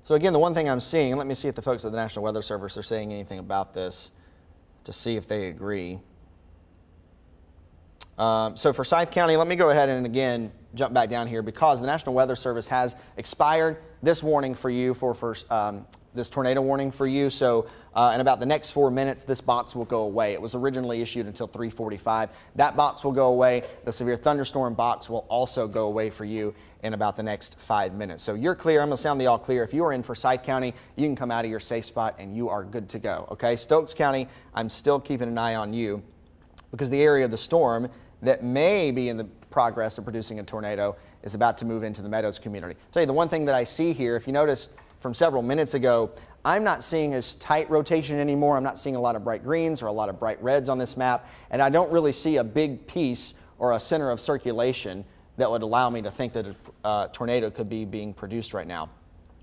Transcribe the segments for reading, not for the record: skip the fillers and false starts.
So again, the one thing I'm seeing, let me see if the folks at the National Weather Service are saying anything about this to see if they agree. So for Forsyth County, let me go ahead and again jump back down here because the National Weather Service has expired this warning for you this tornado warning for you. So in about the next 4 minutes, this box will go away. It was originally issued until 3:45. That box will go away. The severe thunderstorm box will also go away for you in about the next 5 minutes. So you're clear. I'm going to sound the all clear. If you are in Forsyth County, you can come out of your safe spot and you are good to go. Okay, Stokes County, I'm still keeping an eye on you because the area of the storm that may be in the progress of producing a tornado is about to move into the Meadows community. I'll tell you the one thing that I see here, if you notice from several minutes ago, I'm not seeing as tight rotation anymore. I'm not seeing a lot of bright greens or a lot of bright reds on this map, and I don't really see a big piece or a center of circulation that would allow me to think that a tornado could be being produced right now.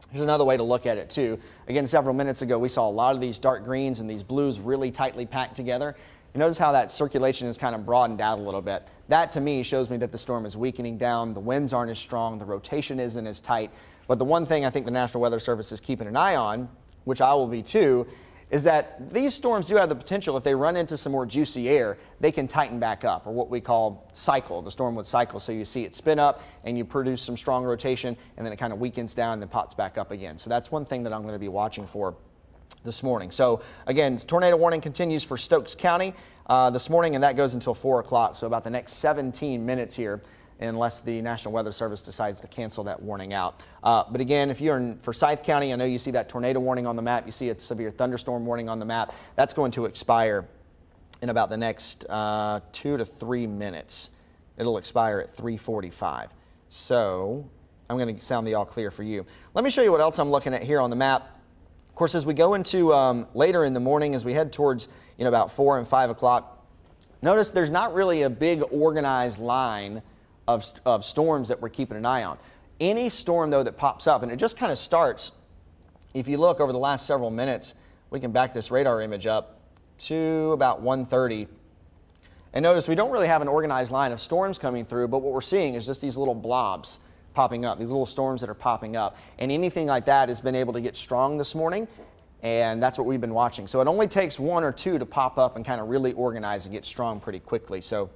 Here's another way to look at it too. Again, several minutes ago, we saw a lot of these dark greens and these blues really tightly packed together. You notice how that circulation is kind of broadened out a little bit. That to me shows me that the storm is weakening down. The winds aren't as strong. The rotation isn't as tight. But the one thing I think the National Weather Service is keeping an eye on, which I will be too, is that these storms do have the potential, if they run into some more juicy air, they can tighten back up, or what we call cycle. The storm would cycle, so you see it spin up and you produce some strong rotation and then it kind of weakens down and then pops back up again. So that's one thing that I'm going to be watching for this morning. So again, tornado warning continues for Stokes County this morning, and that goes until 4 o'clock. So about the next 17 minutes here, unless the National Weather Service decides to cancel that warning out. But again, if you're in Forsyth County, I know you see that tornado warning on the map. You see a severe thunderstorm warning on the map. That's going to expire in about the next 2 to 3 minutes. It'll expire at 3:45. So I'm going to sound the all clear for you. Let me show you what else I'm looking at here on the map. Of course, as we go into later in the morning, as we head towards about 4 and 5 o'clock, notice there's not really a big organized line of storms that we're keeping an eye on. Any storm, though, that pops up, and it just kind of starts, if you look over the last several minutes, we can back this radar image up to about 1:30. And notice we don't really have an organized line of storms coming through, but what we're seeing is just these little blobs popping up, these little storms that are popping up. And anything like that has been able to get strong this morning, and that's what we've been watching. So it only takes 1 or 2 to pop up and kind of really organize and get strong pretty quickly. So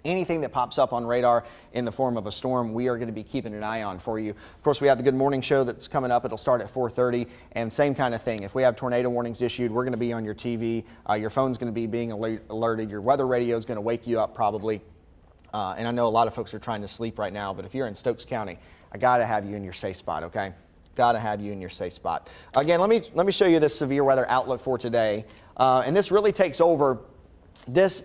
anything that pops up on radar in the form of a storm, we are going to be keeping an eye on for you. Of course, we have the Good Morning Show that's coming up. It'll start at 4:30, and same kind of thing. If we have tornado warnings issued, we're going to be on your TV. Your phone's going to be being alerted. Your weather radio is going to wake you up probably. And I know a lot of folks are trying to sleep right now, but if you're in Stokes County, I got to have you in your safe spot, okay? Got to have you in your safe spot. Again, let me show you this severe weather outlook for today. And this really takes over, this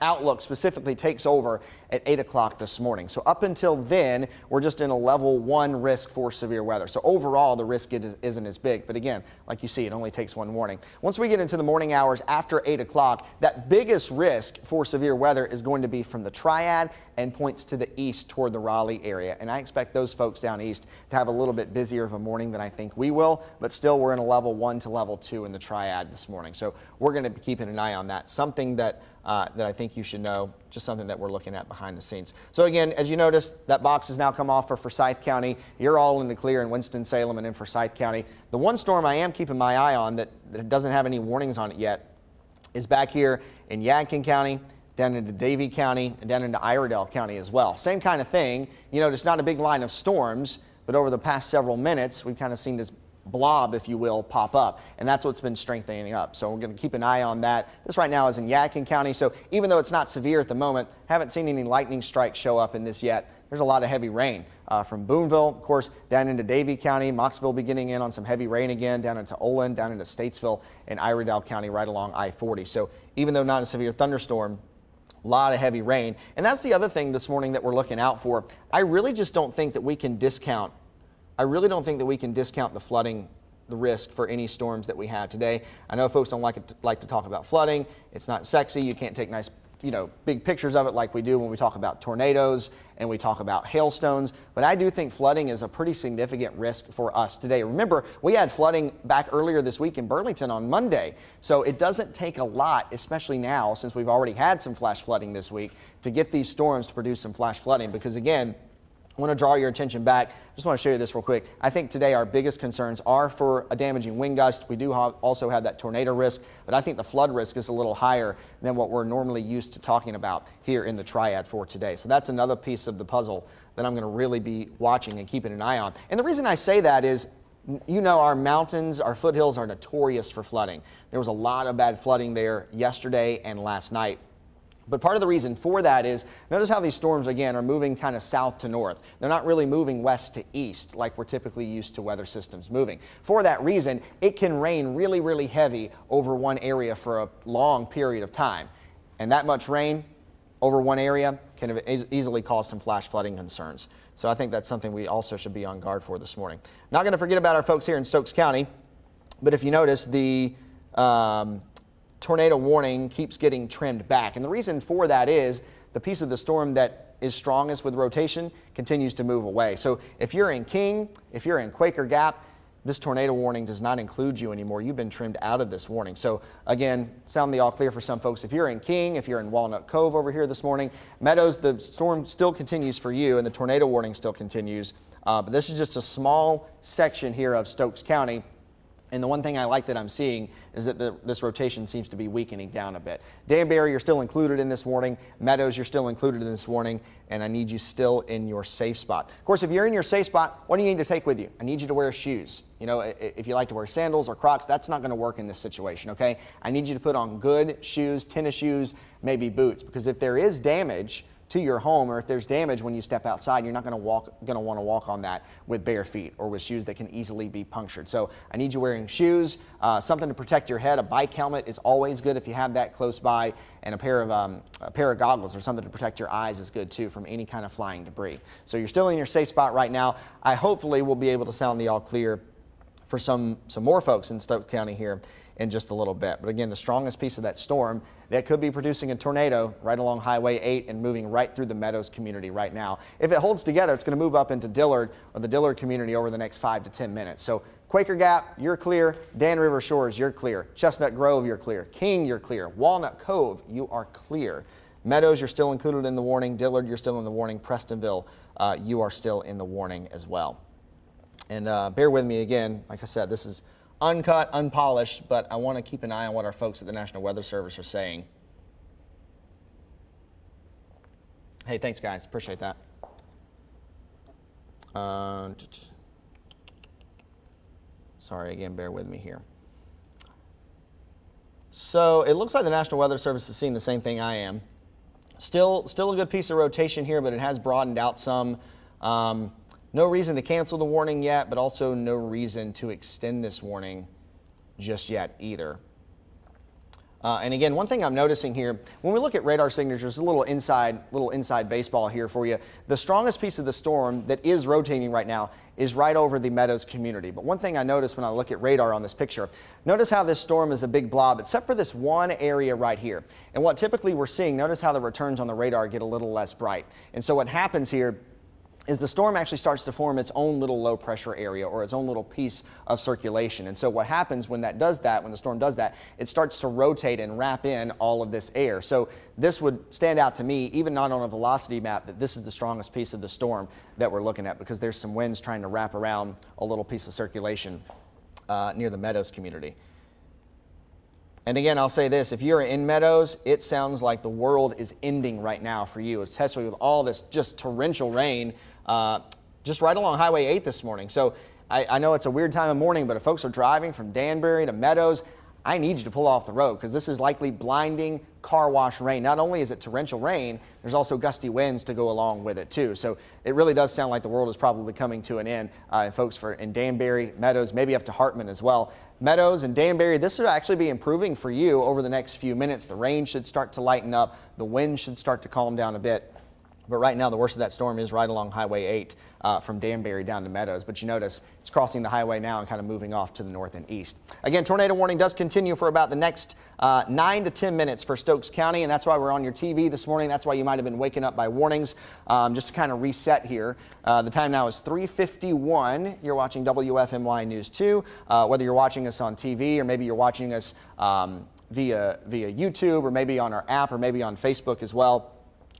outlook specifically takes over at 8 o'clock this morning. So up until then, we're just in a level 1 risk for severe weather. So overall, the risk isn't as big. But again, like you see, it only takes 1 warning. Once we get into the morning hours after 8 o'clock, that biggest risk for severe weather is going to be from the Triad and points to the east toward the Raleigh area. And I expect those folks down east to have a little bit busier of a morning than I think we will. But still, we're in a level 1 to level 2 in the Triad this morning. So we're going to be keeping an eye on that. Something that I think you should know, just something that we're looking at behind the scenes. So again, as you notice, that box has now come off for Forsyth County. You're all in the clear in Winston-Salem and in Forsyth County. The one storm I am keeping my eye on that doesn't have any warnings on it yet is back here in Yadkin County, down into Davie County, and down into Iredell County as well. Same kind of thing. You know, it's not a big line of storms, but over the past several minutes, we've kind of seen this blob, if you will, pop up, and that's what's been strengthening up. So we're going to keep an eye on that. This right now is in Yadkin County, so even though it's not severe at the moment, haven't seen any lightning strikes show up in this yet. There's a lot of heavy rain from Boonville, of course, down into Davie County. Moxville beginning in on some heavy rain again, down into Olin, down into Statesville, and Iredell County right along I-40. So even though not a severe thunderstorm, a lot of heavy rain. And that's the other thing this morning that we're looking out for. I really just don't think that we can discount the flooding, the risk for any storms that we have today. I know folks don't like to talk about flooding. It's not sexy. You can't take nice, big pictures of it like we do when we talk about tornadoes and we talk about hailstones. But I do think flooding is a pretty significant risk for us today. Remember, we had flooding back earlier this week in Burlington on Monday. So it doesn't take a lot, especially now, since we've already had some flash flooding this week, to get these storms to produce some flash flooding. Because again, I want to draw your attention back. Just want to show you this real quick. I think today our biggest concerns are for a damaging wind gust. We do also have that tornado risk, but I think the flood risk is a little higher than what we're normally used to talking about here in the Triad for today. So that's another piece of the puzzle that I'm going to really be watching and keeping an eye on. And the reason I say that is, you know, our mountains, our foothills are notorious for flooding. There was a lot of bad flooding there yesterday and last night. But part of the reason for that is, notice how these storms, again, are moving kind of south to north. They're not really moving west to east like we're typically used to weather systems moving. For that reason, it can rain really, really heavy over one area for a long period of time. And that much rain over one area can easily cause some flash flooding concerns. So I think that's something we also should be on guard for this morning. Not going to forget about our folks here in Stokes County, but if you notice, the tornado warning keeps getting trimmed back. And the reason for that is the piece of the storm that is strongest with rotation continues to move away. So if you're in King, if you're in Quaker Gap, this tornado warning does not include you anymore. You've been trimmed out of this warning. So again, sound the all clear for some folks. If you're in King, if you're in Walnut Cove over here this morning, Meadows, the storm still continues for you and the tornado warning still continues. But this is just a small section here of Stokes County. And the one thing I like that I'm seeing is that this rotation seems to be weakening down a bit. Danbury, you're still included in this warning. Meadows, you're still included in this warning. And I need you still in your safe spot. Of course, if you're in your safe spot, what do you need to take with you? I need you to wear shoes. You know, if you like to wear sandals or Crocs, that's not going to work in this situation, okay? I need you to put on good shoes, tennis shoes, maybe boots. Because if there is damage to your home, or if there's damage when you step outside, you're not going to want to walk on that with bare feet or with shoes that can easily be punctured. So I need you wearing shoes, something to protect your head. A bike helmet is always good if you have that close by, and a pair of goggles or something to protect your eyes is good too from any kind of flying debris. So you're still in your safe spot right now. I hopefully will be able to sound the all clear for some more folks in Stokes County here in just a little bit. But again, the strongest piece of that storm that could be producing a tornado right along Highway 8 and moving right through the Meadows community right now. If it holds together, it's going to move up into Dillard or the Dillard community over the next 5 to 10 minutes. So Quaker Gap, you're clear. Dan River Shores, you're clear. Chestnut Grove, you're clear. King, you're clear. Walnut Cove, you are clear. Meadows, you're still included in the warning. Dillard, you're still in the warning. Prestonville, you are still in the warning as well. And bear with me again. Like I said, this is uncut, unpolished, but I want to keep an eye on what our folks at the National Weather Service are saying. Hey, thanks, guys. Appreciate that. Sorry, again, bear with me here. So it looks like the National Weather Service is seeing the same thing I am. Still a good piece of rotation here, but it has broadened out some. No reason to cancel the warning yet, but also no reason to extend this warning just yet either. And again, one thing I'm noticing here, when we look at radar signatures, a little inside baseball here for you. The strongest piece of the storm that is rotating right now is right over the Meadows community. But one thing I noticed when I look at radar on this picture, notice how this storm is a big blob, except for this one area right here. And what typically we're seeing, notice how the returns on the radar get a little less bright. And so what happens here is the storm actually starts to form its own little low pressure area or its own little piece of circulation. And so what happens when that does that, when the storm does that, it starts to rotate and wrap in all of this air. So this would stand out to me, even not on a velocity map, that this is the strongest piece of the storm that we're looking at, because there's some winds trying to wrap around a little piece of circulation near the Meadows community. And again, I'll say this, if you're in Meadows, it sounds like the world is ending right now for you, especially with all this just torrential rain just right along Highway 8 this morning. So I know it's a weird time of morning, but if folks are driving from Danbury to Meadows, I need you to pull off the road, because this is likely blinding car wash rain. Not only is it torrential rain, there's also gusty winds to go along with it too. So it really does sound like the world is probably coming to an end. And folks in Danbury, Meadows, maybe up to Hartman as well. Meadows and Danbury, this should actually be improving for you over the next few minutes. The rain should start to lighten up. The wind should start to calm down a bit. But right now, the worst of that storm is right along Highway 8 from Danbury down to Meadows. But you notice it's crossing the highway now and kind of moving off to the north and east. Again, tornado warning does continue for about the next 9 to 10 minutes for Stokes County, and that's why we're on your TV this morning. That's why you might have been waking up by warnings. Just to kind of reset here, the time now is 3:51. You're watching WFMY News 2. Whether you're watching us on TV or maybe you're watching us via YouTube or maybe on our app or maybe on Facebook as well.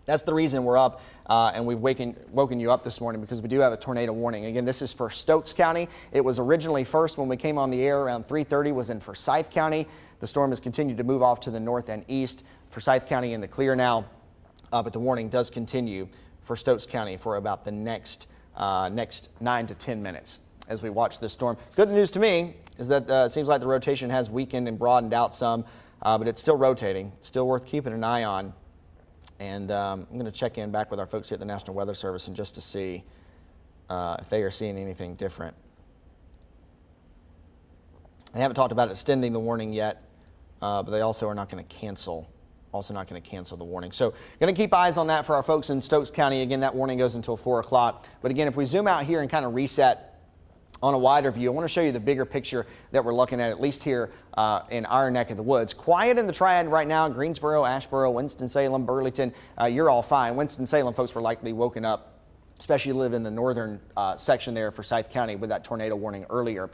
That's the reason we're up and we've woken you up this morning, because we do have a tornado warning. Again, this is for Stokes County. It was originally first when we came on the air around 3:30 was in Forsyth County. The storm has continued to move off to the north and east. Forsyth County in the clear now, but the warning does continue for Stokes County for about the next 9 to 10 minutes as we watch this storm. Good news to me is that it seems like the rotation has weakened and broadened out some, but it's still rotating. Still worth keeping an eye on. And I'm going to check in back with our folks here at the National Weather Service and just to see if they are seeing anything different. They haven't talked about extending the warning yet, but they also are not going to cancel. Also not going to cancel the warning. So going to keep eyes on that for our folks in Stokes County. Again, that warning goes until 4 o'clock. But again, if we zoom out here and kind of reset on a wider view, I want to show you the bigger picture that we're looking at least here in our neck of the woods. Quiet in the Triad right now. Greensboro, Asheboro, Winston-Salem, Burlington, you're all fine. Winston-Salem folks were likely woken up, especially live in the northern section there for Forsyth County with that tornado warning earlier.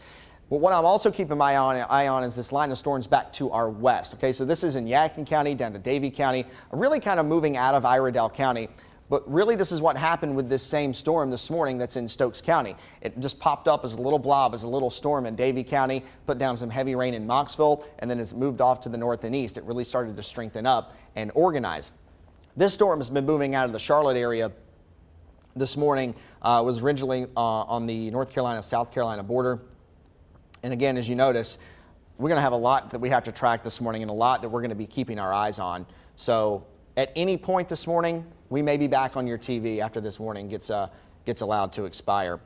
But what I'm also keeping my eye on is this line of storms back to our west. Okay, so this is in Yadkin County down to Davie County, really kind of moving out of Iredell County. But really, this is what happened with this same storm this morning that's in Stokes County. It just popped up as a little blob, as a little storm in Davie County, put down some heavy rain in Moxville, and then as it moved off to the north and east, it really started to strengthen up and organize. This storm has been moving out of the Charlotte area this morning. Was originally on the North Carolina-South Carolina border. And again, as you notice, we're going to have a lot that we have to track this morning and a lot that we're going to be keeping our eyes on. So at any point this morning, we may be back on your TV after this warning gets allowed to expire.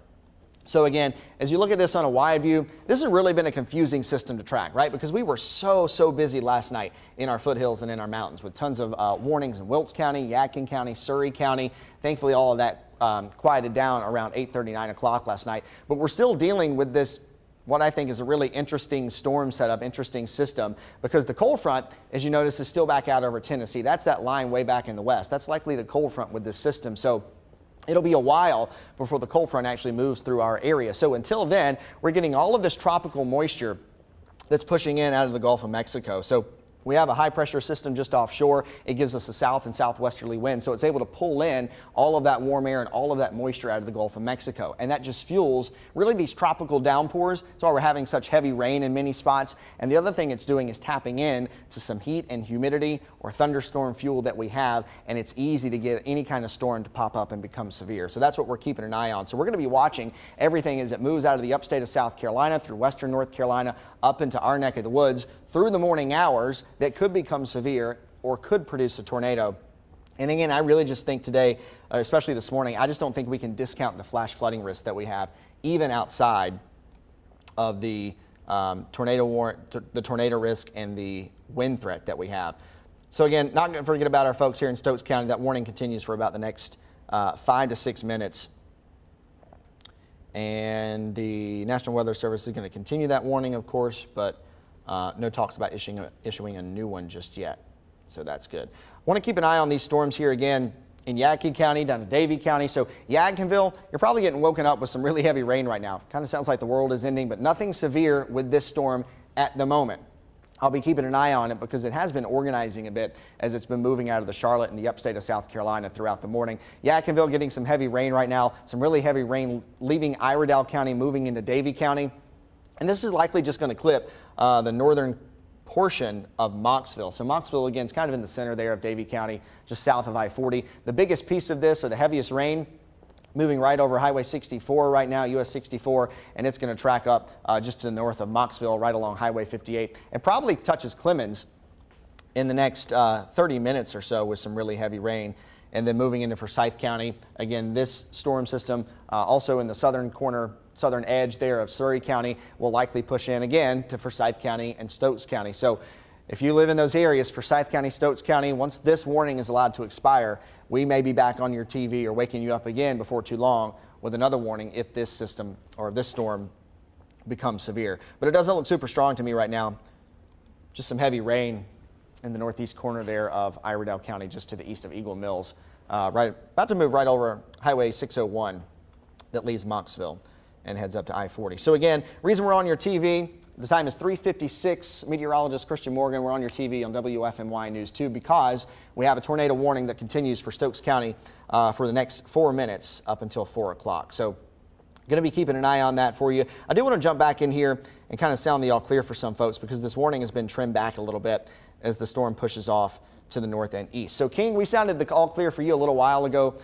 So again, as you look at this on a wide view, this has really been a confusing system to track, right? Because we were so busy last night in our foothills and in our mountains with tons of warnings in Wilkes County, Yadkin County, Surry County. Thankfully, all of that quieted down around 8:30, 9 o'clock last night. But we're still dealing with this, what I think is a really interesting storm setup, interesting system, because the cold front, as you notice, is still back out over Tennessee. That's that line way back in the west. That's likely the cold front with this system. So it'll be a while before the cold front actually moves through our area. So until then, we're getting all of this tropical moisture that's pushing in out of the Gulf of Mexico. So we have a high pressure system just offshore. It gives us a south and southwesterly wind, so it's able to pull in all of that warm air and all of that moisture out of the Gulf of Mexico. And that just fuels really these tropical downpours. That's why we're having such heavy rain in many spots. And the other thing it's doing is tapping in to some heat and humidity or thunderstorm fuel that we have, and it's easy to get any kind of storm to pop up and become severe. So that's what we're keeping an eye on. So we're going to be watching everything as it moves out of the upstate of South Carolina through western North Carolina up into our neck of the woods through the morning hours that could become severe or could produce a tornado. And again, I really just think today, especially this morning, I just don't think we can discount the flash flooding risk that we have, even outside of the tornado risk and the wind threat that we have. So again, not going to forget about our folks here in Stokes County. That warning continues for about the next 5 to 6 minutes. And the National Weather Service is going to continue that warning, of course, but no talks about issuing a new one just yet. So that's good. I want to keep an eye on these storms here again in Yadkin County down to Davie County. So Yadkinville, you're probably getting woken up with some really heavy rain right now. Kind of sounds like the world is ending, but nothing severe with this storm at the moment. I'll be keeping an eye on it because it has been organizing a bit as it's been moving out of the Charlotte and the upstate of South Carolina throughout the morning. Yadkinville getting some heavy rain right now, some really heavy rain leaving Iredell County, moving into Davie County. And this is likely just going to clip the northern portion of Moxville. So Moxville, again, is kind of in the center there of Davie County, just south of I-40. The biggest piece of this, or the heaviest rain, moving right over Highway 64 right now, US 64, and it's going to track up just to the north of Moxville, right along Highway 58, and probably touches Clemens in the next 30 minutes or so with some really heavy rain. And then moving into Forsyth County, again, this storm system also in the southern edge there of Surry County will likely push in again to Forsyth County and Stokes County. So if you live in those areas, Forsyth County, Stokes County, once this warning is allowed to expire, we may be back on your TV or waking you up again before too long with another warning if this system or this storm becomes severe. But it doesn't look super strong to me right now. Just some heavy rain in the northeast corner there of Iredell County, just to the east of Eagle Mills. About to move right over Highway 601 that leaves Moxville and heads up to I-40. So again, reason we're on your TV, The time is 3:56. Meteorologist Christian Morgan, we're on your TV on WFMY News 2 because we have a tornado warning that continues for Stokes County for the next 4 minutes up until 4 o'clock. So going to be keeping an eye on that for you. I do want to jump back in here and kind of sound the all clear for some folks because this warning has been trimmed back a little bit as the storm pushes off to the north and east. So King, we sounded the all clear for you a little while ago.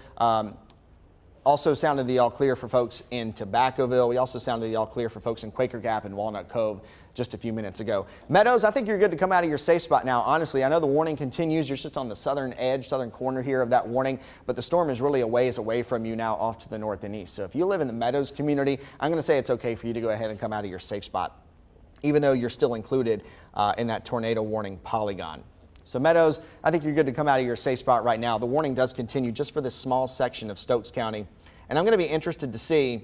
Also sounded the all clear for folks in Tobaccoville. We also sounded the all clear for folks in Quaker Gap and Walnut Cove just a few minutes ago. Meadows, I think you're good to come out of your safe spot now. Honestly, I know the warning continues. You're just on the southern edge, southern corner here of that warning, but the storm is really a ways away from you now off to the north and east. So if you live in the Meadows community, I'm going to say it's okay for you to go ahead and come out of your safe spot, even though you're still included in that tornado warning polygon. So Meadows, I think you're good to come out of your safe spot right now. The warning does continue just for this small section of Stokes County. And I'm going to be interested to see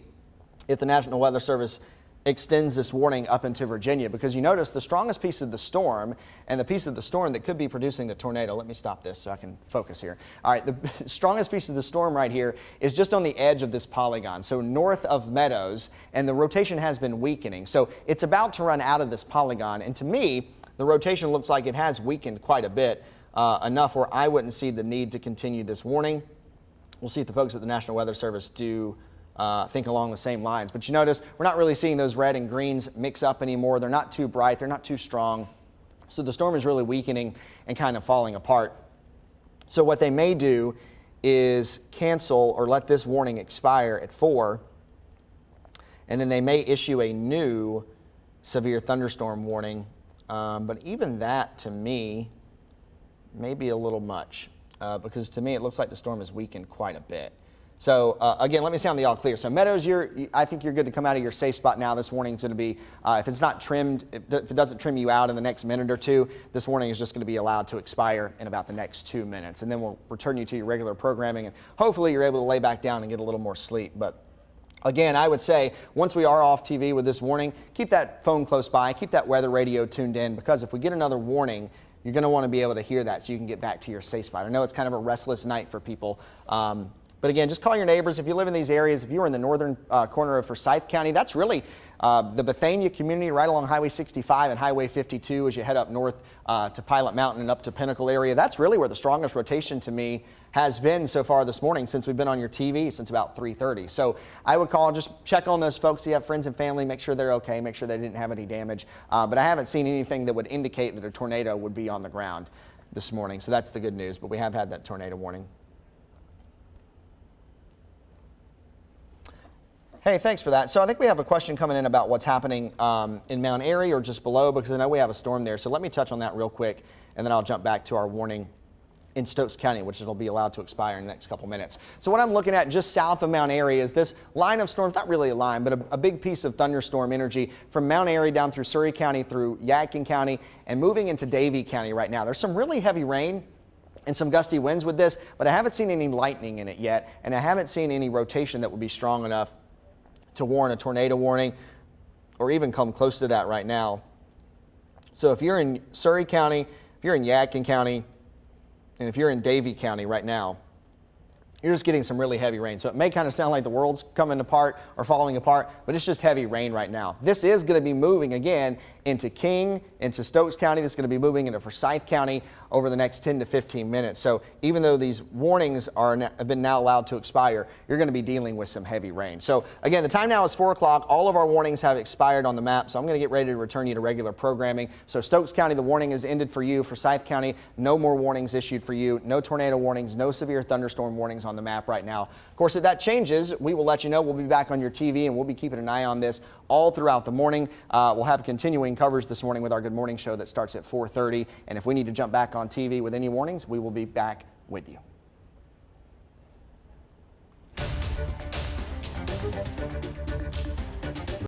if the National Weather Service extends this warning up into Virginia, because you notice the strongest piece of the storm and the piece of the storm that could be producing the tornado. Let me stop this so I can focus here. All right, the strongest piece of the storm right here is just on the edge of this polygon, so north of Meadows, and the rotation has been weakening. So it's about to run out of this polygon, and to me, the rotation looks like it has weakened quite a bit, enough where I wouldn't see the need to continue this warning. We'll see if the folks at the National Weather Service do think along the same lines. But you notice we're not really seeing those red and greens mix up anymore. They're not too bright. They're not too strong. So the storm is really weakening and kind of falling apart. So what they may do is cancel or let this warning expire at 4, and then they may issue a new severe thunderstorm warning. But even that, to me, may be a little much because to me it looks like the storm has weakened quite a bit. So again, let me sound the all clear. So Meadows, I think you're good to come out of your safe spot now. This warning is going to be, if it's not trimmed, if it doesn't trim you out in the next minute or two, this warning is just going to be allowed to expire in about the next 2 minutes. And then we'll return you to your regular programming, and hopefully you're able to lay back down and get a little more sleep. But again, I would say once we are off TV with this warning, keep that phone close by, keep that weather radio tuned in, because if we get another warning, you're going to want to be able to hear that so you can get back to your safe spot. I know it's kind of a restless night for people. But again, just call your neighbors. If you live in these areas, if you're in the northern corner of Forsyth County, that's really the Bethania community right along Highway 65 and Highway 52 as you head up north to Pilot Mountain and up to Pinnacle area. That's really where the strongest rotation to me has been so far this morning since we've been on your TV since about 3:30. So I would call, just check on those folks. You have friends and family, make sure they're okay, make sure they didn't have any damage. But I haven't seen anything that would indicate that a tornado would be on the ground this morning. So that's the good news, but we have had that tornado warning. Hey, thanks for that. So I think we have a question coming in about what's happening in Mount Airy or just below, because I know we have a storm there. So let me touch on that real quick, and then I'll jump back to our warning in Stokes County, which will be allowed to expire in the next couple minutes. So what I'm looking at just south of Mount Airy is this line of storms, not really a line, but a big piece of thunderstorm energy from Mount Airy down through Surry County, through Yadkin County, and moving into Davie County right now. There's some really heavy rain and some gusty winds with this, but I haven't seen any lightning in it yet, and I haven't seen any rotation that would be strong enough to warrant a tornado warning or even come close to that right now. So if you're in Surry County, if you're in Yadkin County, and if you're in Davie County right now, you're just getting some really heavy rain. So it may kind of sound like the world's coming apart or falling apart, but it's just heavy rain right now. This is going to be moving again into King, into Stokes County. This is going to be moving into Forsyth County over the next 10 to 15 minutes. So even though these warnings have been now allowed to expire, you're going to be dealing with some heavy rain. So again, the time now is 4 o'clock. All of our warnings have expired on the map, so I'm going to get ready to return you to regular programming. So Stokes County, the warning is ended for you. Forsyth County, no more warnings issued for you. No tornado warnings, no severe thunderstorm warnings on the map right now. Of course, if that changes, we will let you know. We'll be back on your TV, and we'll be keeping an eye on this all throughout the morning. We'll have continuing coverage this morning with our Good Morning Show that starts at 4:30. And if we need to jump back on TV with any warnings, we will be back with you.